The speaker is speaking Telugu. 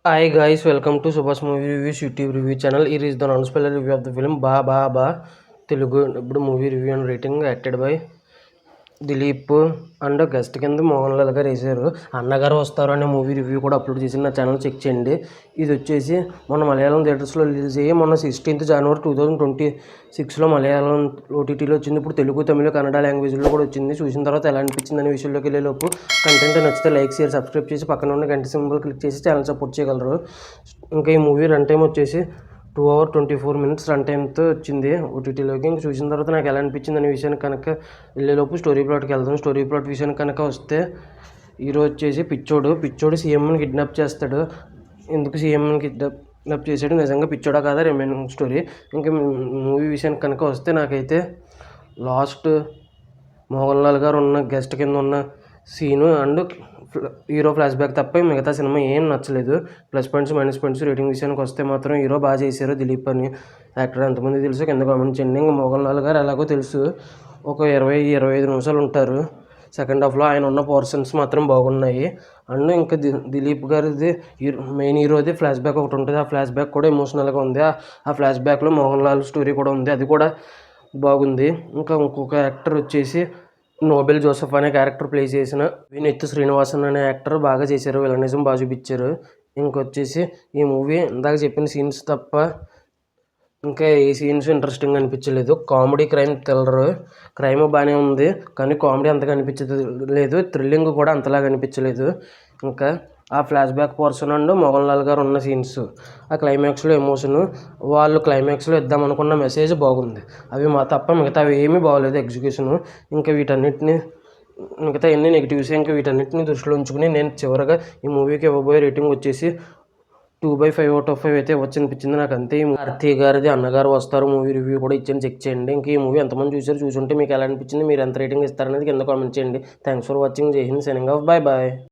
Hi guys, welcome to Subhash Movie Reviews YouTube review channel. Here is the non-spoiler review of the film Ba Ba Ba Telugu ఇప్పుడు movie review and rating acted by Dilip and guest కింద మోహన్ లాల్ గారు వేశారు. అన్నగారు వస్తారు అనే మూవీ రివ్యూ కూడా అప్లోడ్ చేసి నా ఛానల్ చెక్ చేయండి. ఇది వచ్చేసి మొన్న మలయాళం థియేటర్స్లో రిలీజ్ అయ్యి మొన్న 16th January 2026లో మలయాళం ఓటీటీలో వచ్చింది. ఇప్పుడు తెలుగు, తమిళ, కన్నడ లాంగ్వేజ్లో కూడా వచ్చింది. చూసిన తర్వాత ఎలా అనిపించింది అనే విషయంలోకి వెళ్ళేలోపు కంటెంట్ నచ్చితే లైక్, షేర్, సబ్స్క్రైబ్ చేసి పక్కన ఉన్న గంట సింబల్ క్లిక్ చేసి ఛానల్ సపోర్ట్ చేయగలరు. ఇంకా ఈ మూవీ రన్ టైం వచ్చేసి 2 hours 24 minutes రన్ టైంతో వచ్చింది ఓటీటీలోకి. ఇంక చూసిన తర్వాత నాకు ఎలా అనిపించింది అనే విషయాన్ని కనుక వెళ్ళేలోపు స్టోరీ ప్లాట్కి వెళ్దాం. స్టోరీ ప్లాట్ విషయానికి కనుక వస్తే హీరో వచ్చేసి పిచ్చోడు సీఎంని కిడ్నాప్ చేస్తాడు. ఎందుకు సీఎంని కిడ్నాప్ చేశాడు, నిజంగా పిచ్చోడా కాదా రిమైనింగ్ స్టోరీ. ఇంకా మూవీ విషయానికి కనుక వస్తే నాకైతే లాస్ట్ మోహన్ లాల్ గారు ఉన్న గెస్ట్ కింద ఉన్న scene and hero flash back తప్ప మిగతా సినిమా ఏం నచ్చలేదు. Plus points, minus points, rating విషయానికి వస్తే మాత్రం హీరో బాగా చేశారు. దిలీప్ అని యాక్టర్ ఎంతమంది తెలుసు కింద కామెంట్ చేయండి. ఇంకా మోహన్ లాల్ గారు ఎలాగో తెలుసు, ఒక 20-25 నిమిషాలు ఉంటారు. సెకండ్ హాఫ్లో ఆయన ఉన్న పోర్షన్స్ మాత్రం బాగున్నాయి. అండ్ ఇంకా దిలీప్ గారిది మెయిన్ హీరోది ఫ్లాష్ బ్యాక్ ఒకటి ఉంటుంది. ఆ ఫ్లాష్ బ్యాక్ కూడా ఎమోషనల్గా ఉంది. ఆ ఫ్లాష్ బ్యాక్లో మోహన్ లాల్ స్టోరీ కూడా ఉంది, అది కూడా బాగుంది. ఇంకా ఇంకొక యాక్టర్ వచ్చేసి నోబెల్ జోసెఫ్ అనే క్యారెక్టర్ ప్లే చేసిన వినీత్ శ్రీనివాసన్ అనే యాక్టర్ బాగా చేశారు. విలనిజం బాగా చూపించారు. ఇంకొచ్చేసి ఈ మూవీ ఇందాక చెప్పిన సీన్స్ తప్ప ఇంకా ఏ సీన్స్ ఇంట్రెస్టింగ్ అనిపించలేదు. కామెడీ, క్రైమ్ బాగానే ఉంది, కానీ కామెడీ అంతగా అనిపించలేదు. థ్రిల్లింగ్ కూడా అంతలాగా అనిపించలేదు. ఇంకా ఆ flash back portion and Mohan Lal గారు ఉన్న సీన్స్, ఆ క్లైమాక్స్లో ఎమోషను, వాళ్ళు క్లైమాక్స్లో ఇద్దామనుకున్న మెసేజ్ బాగుంది. అవి తప్ప మిగతా అవి ఏమీ బాగోలేదు ఎగ్జిక్యూషను. ఇంకా మిగతా ఎన్ని నెగిటివ్స్, ఇంకా వీటన్నిటిని దృష్టిలో ఉంచుకుని నేను చివరిగా ఈ మూవీకి ఇవ్వబోయే రేటింగ్ వచ్చేసి 2/5 out of 5 అయితే ఇవ్వచ్చు అనిపించింది నాకు. అంతే. కార్తీ గారిది అన్నగారు వస్తారు మూవీ రివ్యూ కూడా ఇచ్చాను, చెక్ చేయండి. ఇంక ఈ మూవీ ఎంతమంది చూసుంటే మీకు ఎలా అనిపించింది, మీరు ఎంత రేటింగ్ ఇస్తారనేది కింద కామెంట్ చేయండి. Thanks for watching. జై హింద్, సైనింగ్ ఆఫ్. Bye bye.